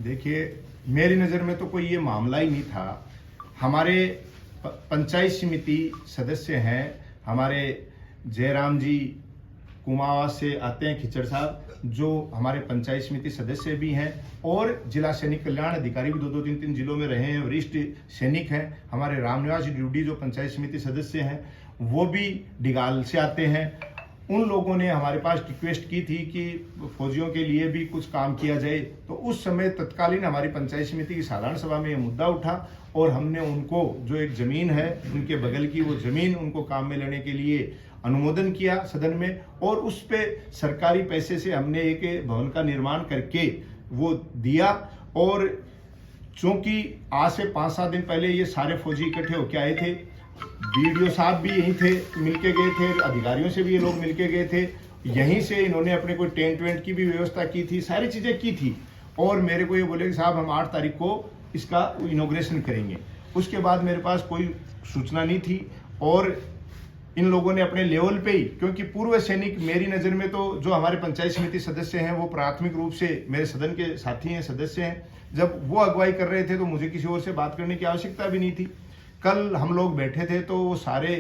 देखिए, मेरी नज़र में तो कोई ये मामला ही नहीं था। हमारे पंचायत समिति सदस्य हैं, हमारे जयराम जी कुमावास से आते हैं, खिचड़ साहब, जो हमारे पंचायत समिति सदस्य भी हैं, और जिला सैनिक कल्याण अधिकारी भी 2-2 3-3 जिलों में रहे हैं, वरिष्ठ सैनिक हैं। हमारे रामनिवास ड्यूटी जो पंचायत समिति सदस्य हैं वो भी डिगाल से आते हैं। उन लोगों ने हमारे पास रिक्वेस्ट की थी कि फौजियों के लिए भी कुछ काम किया जाए, तो उस समय तत्कालीन हमारी पंचायत समिति की साधारण सभा में ये मुद्दा उठा और हमने उनको जो एक ज़मीन है उनके बगल की, वो ज़मीन उनको काम में लेने के लिए अनुमोदन किया सदन में, और उस पे सरकारी पैसे से हमने एक भवन का निर्माण करके वो दिया। और चूंकि आज से 5-7 दिन पहले ये सारे फौजी इकट्ठे होके आए थे, बीडीओ साहब भी यहीं थे, मिलके गए थे, अधिकारियों से भी ये लोग मिलके गए थे, यहीं से इन्होंने अपने कोई टेंट वेंट की भी व्यवस्था की थी, सारी चीज़ें की थी। और मेरे को ये बोले कि साहब हम 8 तारीख को इसका इनॉग्रेशन करेंगे। उसके बाद मेरे पास कोई सूचना नहीं थी, और इन लोगों ने अपने लेवल पे ही, क्योंकि पूर्व सैनिक मेरी नज़र में तो जो हमारे पंचायत समिति सदस्य हैं वो प्राथमिक रूप से मेरे सदन के साथी हैं, सदस्य हैं। जब वो अगुवाई कर रहे थे तो मुझे किसी और से बात करने की आवश्यकता भी नहीं थी। कल हम लोग बैठे थे तो वो सारे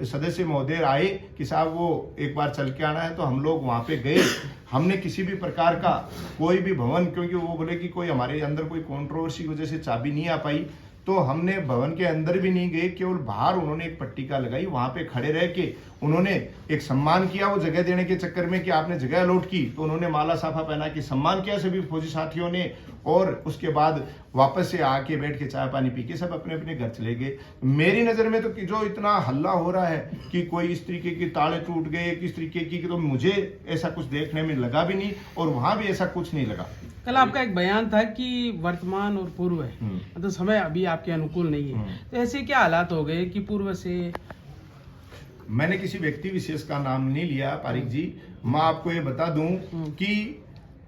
सदस्य महोदय आए कि साहब वो एक बार चल के आना है, तो हम लोग वहाँ पे गए। हमने किसी भी प्रकार का कोई भी भवन, क्योंकि वो बोले कि कोई हमारे अंदर कोई कंट्रोवर्सी की वजह से चाबी नहीं आ पाई, तो हमने भवन के अंदर भी नहीं गए, केवल बाहर उन्होंने एक पट्टिका लगाई, वहाँ पे खड़े रह के उन्होंने एक सम्मान किया। वो जगह देने के चक्कर में कि आपने जगह अलॉट की, तो उन्होंने माला साफा पहना के सम्मान किया सभी फौजी साथियों ने, और उसके बाद वापस से आके बैठ के चाय पानी पी के सब अपने अपने घर चले गए। मेरी नज़र में तो जो इतना हल्ला हो रहा है कि कोई इस तरीके की ताले टूट गए, किस तरीके की, तो मुझे ऐसा कुछ देखने में लगा भी नहीं, और वहाँ भी ऐसा कुछ नहीं लगा। कल आपका एक बयान था कि वर्तमान और पूर्व है, मतलब समय अभी आपके अनुकूल नहीं है, तो ऐसे क्या हालात हो गए कि पूर्व से? मैंने किसी व्यक्ति विशेष का नाम नहीं लिया पारिक जी। मैं आपको ये बता दूं कि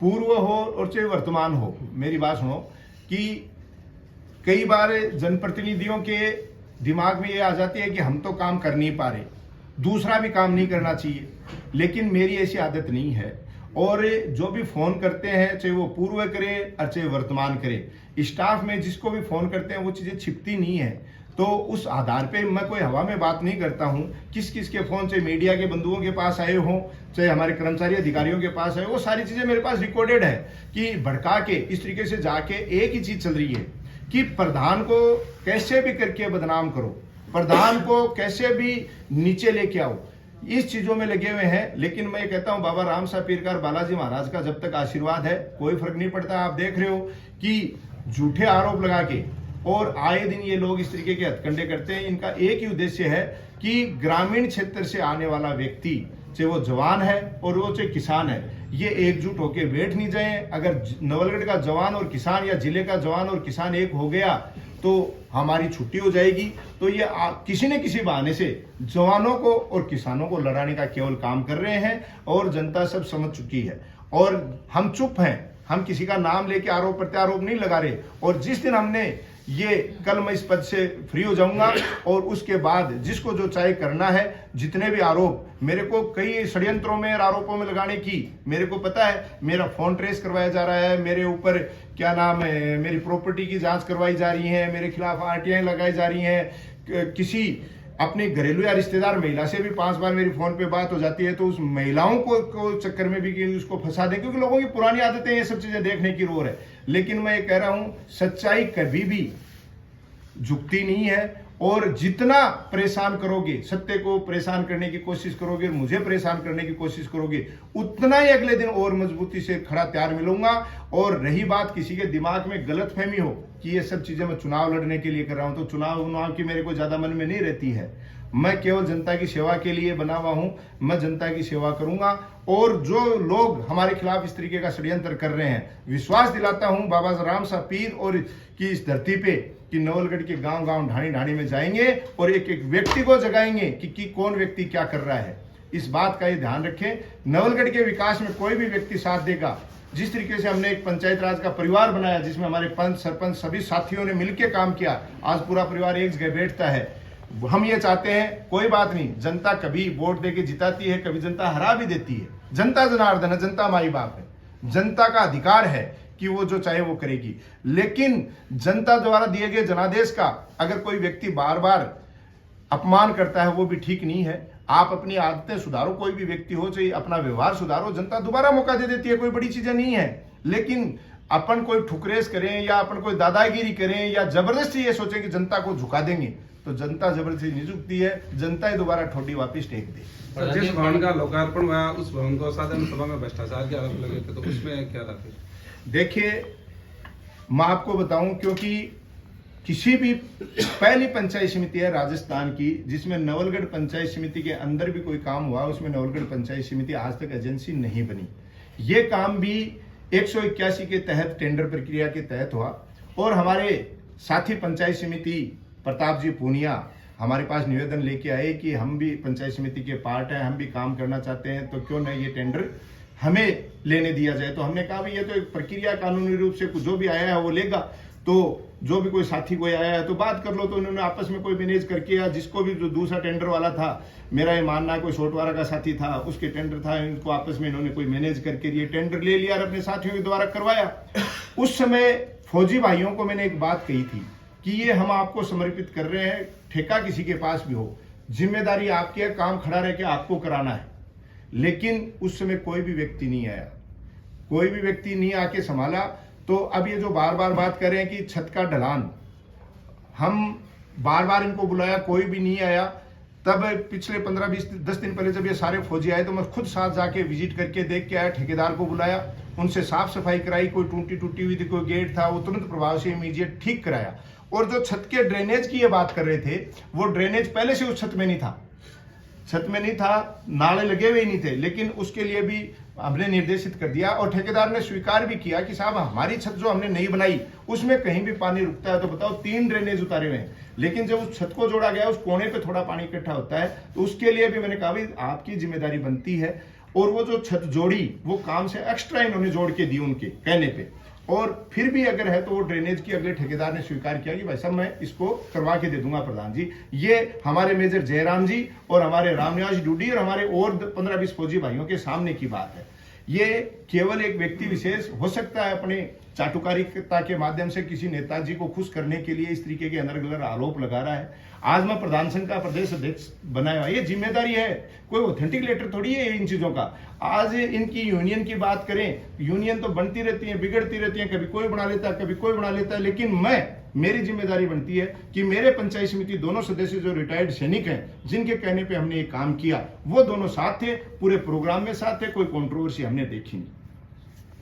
पूर्व हो और चाहे वर्तमान हो, मेरी बात सुनो, कि कई बार जनप्रतिनिधियों के दिमाग में ये आ जाती है कि हम तो काम कर नहीं पा रहे, दूसरा भी काम नहीं करना चाहिए, लेकिन मेरी ऐसी आदत नहीं है। और जो भी फोन करते हैं, चाहे वो पूर्व करे और चाहे वर्तमान करे, स्टाफ में जिसको भी फोन करते हैं वो चीजें छिपती नहीं है, तो उस आधार पे मैं कोई हवा में बात नहीं करता हूं। किस किस के फोन, चाहे मीडिया के बंधुओं के पास आए हों, चाहे हमारे कर्मचारी अधिकारियों के पास आए, वो सारी चीजें मेरे पास रिकॉर्डेड है कि भड़का के इस तरीके से जाके एक ही चीज चल रही है कि प्रधान को कैसे भी करके बदनाम करो, प्रधान को कैसे भी नीचे लेके आओ, इस चीजों में लगे हुए हैं। लेकिन मैं कहता हूं बाबा राम साहब पीरकार बालाजी महाराज का जब तक आशीर्वाद है कोई फर्क नहीं पड़ता। आप देख रहे हो कि झूठे आरोप लगा के और आए दिन ये लोग इस तरीके के हथकंडे करते हैं। इनका एक ही उद्देश्य है कि ग्रामीण क्षेत्र से आने वाला व्यक्ति, चाहे वो जवान है और वो चाहे किसान है, ये एकजुट होके बैठ नहीं जाए। अगर नवलगढ़ का जवान और किसान या जिले का जवान और किसान एक हो गया तो हमारी छुट्टी हो जाएगी। तो ये किसी न किसी बहाने से जवानों को और किसानों को लड़ाने का केवल काम कर रहे हैं, और जनता सब समझ चुकी है, और हम चुप हैं। हम किसी का नाम लेके आरोप प्रत्यारोप नहीं लगा रहे। और जिस दिन हमने ये, कल मैं इस पद से फ्री हो जाऊंगा, और उसके बाद जिसको जो चाहे करना है, जितने भी आरोप मेरे को कई षड्यंत्रों में और आरोपों में लगाने की मेरे को पता है। मेरा फोन ट्रेस करवाया जा रहा है, मेरे ऊपर क्या नाम है, मेरी प्रॉपर्टी की जांच करवाई जा रही है, मेरे खिलाफ आरटीआई लगाई जा रही है। किसी अपनी घरेलू या रिश्तेदार महिला से भी 5 बार मेरी फोन पे बात हो जाती है, तो उस महिलाओं को चक्कर में भी कि उसको फंसा दें, क्योंकि लोगों की पुरानी आदतें ये सब चीजें देखने की रोर है। लेकिन मैं ये कह रहा हूं, सच्चाई कभी भी झुकती नहीं है, और जितना परेशान करोगे, सत्य को परेशान करने की कोशिश करोगे, मुझे परेशान करने की कोशिश करोगे, उतना ही अगले दिन और मजबूती से खड़ा तैयार मिलूंगा। और रही बात किसी के दिमाग में गलतफहमी हो कि ये सब चीजें मैं चुनाव लड़ने के लिए कर रहा हूं, तो चुनाव की मेरे को ज्यादा मन में नहीं रहती है। मैं केवल जनता की सेवा के लिए बना हुआ हूं, मैं जनता की सेवा करूंगा। और जो लोग हमारे खिलाफ इस तरीके का षड्यंत्र कर रहे हैं, विश्वास दिलाता हूं बाबा राम साहब पीर और की इस धरती पे कि नवलगढ़ के गांव गांव ढाणी ढाणी में जाएंगे और एक एक व्यक्ति को जगाएंगे कि कौन व्यक्ति क्या कर रहा है। इस बात का ये ध्यान रखें। नवलगढ़ के विकास में कोई भी व्यक्ति साथ देगा। जिस तरीके से हमने एक पंचायत राज का परिवार बनाया, जिसमें हमारे पंच सरपंच सभी साथियों ने मिलकर काम किया, आज पूरा परिवार एक जगह बैठता है। हम ये चाहते हैं, कोई बात नहीं, जनता कभी वोट देके जिताती है, कभी जनता हरा भी देती है। जनता जनार्दन है, जनता माई बाप है। जनता का अधिकार है कि वो जो चाहे वो करेगी, लेकिन जनता द्वारा दिए गए जनादेश का अगर कोई व्यक्ति बार बार अपमान करता है वो भी ठीक नहीं है। आप अपनी आदतें सुधारो, कोई भी व्यक्ति हो, चाहिए अपना व्यवहार सुधारो, जनता दोबारा मौका दे देती है, कोई बड़ी चीजें नहीं है। लेकिन अपन कोई ठुकरेस करें या अपन कोई दादागिरी करें या जबरदस्ती ये सोचें कि जनता को झुका देंगे, तो जनता जबरदस्ती नहीं झुकती है, जनता ही दोबारा ठोडी वापिस टेक दे। जिस भवन का लोकार्पण हुआ उस भवन को साधारण सभा में भ्रष्टाचार के आरोप लगे थे, तो उसमें क्या था? देखिए, मैं आपको बताऊं, क्योंकि किसी भी पहली पंचायत समिति है राजस्थान की जिसमें नवलगढ़ पंचायत समिति के अंदर भी कोई काम हुआ, उसमें नवलगढ़ पंचायत समिति आज तक एजेंसी नहीं बनी। ये काम भी 181 के तहत टेंडर प्रक्रिया के तहत हुआ और हमारे साथी पंचायत समिति प्रताप जी पूनिया हमारे पास निवेदन लेके आए कि हम भी पंचायत समिति के पार्ट हैं, हम भी काम करना चाहते हैं, तो क्यों न ये टेंडर हमें लेने दिया जाए। तो हमने कहा भाई ये तो एक प्रक्रिया, कानूनी रूप से जो भी आया है वो लेगा, तो जो भी कोई साथी कोई आया है तो बात कर लो। तो उन्होंने आपस में कोई मैनेज करके, या जिसको भी जो दूसरा टेंडर वाला था, मेरा ये मानना है कोई सोटवारा का साथी था, उसके टेंडर था, इनको आपस में इन्होंने कोई मैनेज करके ये टेंडर ले लिया और अपने साथियों के द्वारा करवाया। उस समय फौजी भाइयों को मैंने एक बात कही थी कि ये हम आपको समर्पित कर रहे हैं, ठेका किसी के पास भी हो, जिम्मेदारी आपकी है, काम खड़ा रह के आपको कराना है। लेकिन उस समय कोई भी व्यक्ति नहीं आया, कोई भी व्यक्ति नहीं आके संभाला। तो अब ये जो बार बार बात कर रहे हैं कि छत का ढलान, हम बार बार इनको बुलाया, कोई भी नहीं आया। तब पिछले 15-20-10 दिन पहले जब ये सारे फौजी आए तो मैं खुद साथ जाके विजिट करके देख के आया, ठेकेदार को बुलाया, उनसे साफ सफाई कराई, कोई टूटी हुई थी, कोई गेट था, वो तुरंत प्रभाव से इमीडिएट ठीक कराया। और जो छत के ड्रेनेज की ये बात कर रहे थे, वो ड्रेनेज पहले से उस छत में नहीं था, छत में नहीं था, नाले लगे हुए नहीं थे, लेकिन उसके लिए भी हमने निर्देशित कर दिया और ठेकेदार ने स्वीकार भी किया कि साहब हमारी छत जो हमने नहीं बनाई उसमें कहीं भी पानी रुकता है तो बताओ, 3 ड्रेनेज उतारे हुए हैं, लेकिन जब उस छत को जोड़ा गया उस कोने पे थोड़ा पानी इकट्ठा होता है, तो उसके लिए भी मैंने कहा भाई आपकी जिम्मेदारी बनती है। और वो जो छत जोड़ी वो काम से एक्स्ट्रा इन्होंने जोड़ के दी उनके कहने पे, और फिर भी अगर है तो वो ड्रेनेज की अगले ठेकेदार ने स्वीकार किया कि भाई साहब मैं इसको करवा के दे दूंगा प्रधान जी। ये हमारे मेजर जयराम जी और हमारे रामनिवास डूडी और हमारे और 15-20 फौजी भाइयों के सामने की बात है। ये केवल एक व्यक्ति विशेष हो सकता है अपने चाटुकारिता के माध्यम से किसी नेताजी को खुश करने के लिए इस तरीके के अनर्गल आरोप लगा रहा है। आज मैं प्रधान संघ का प्रदेश अध्यक्ष बनाया हुआ, ये जिम्मेदारी है, कोई ऑथेंटिक लेटर थोड़ी है इन चीजों का। आज इनकी यूनियन की बात करें, यूनियन तो बनती रहती है, बिगड़ती रहती है, कभी कोई बना लेता है, कभी कोई बना लेता है, लेकिन मेरी जिम्मेदारी बनती है कि मेरे पंचायत समिति दोनों सदस्य जो रिटायर्ड सैनिक हैं, जिनके कहने पे हमने ये काम किया, वो दोनों साथ थे, पूरे प्रोग्राम में साथ थे, कोई कंट्रोवर्सी हमने देखी नहीं।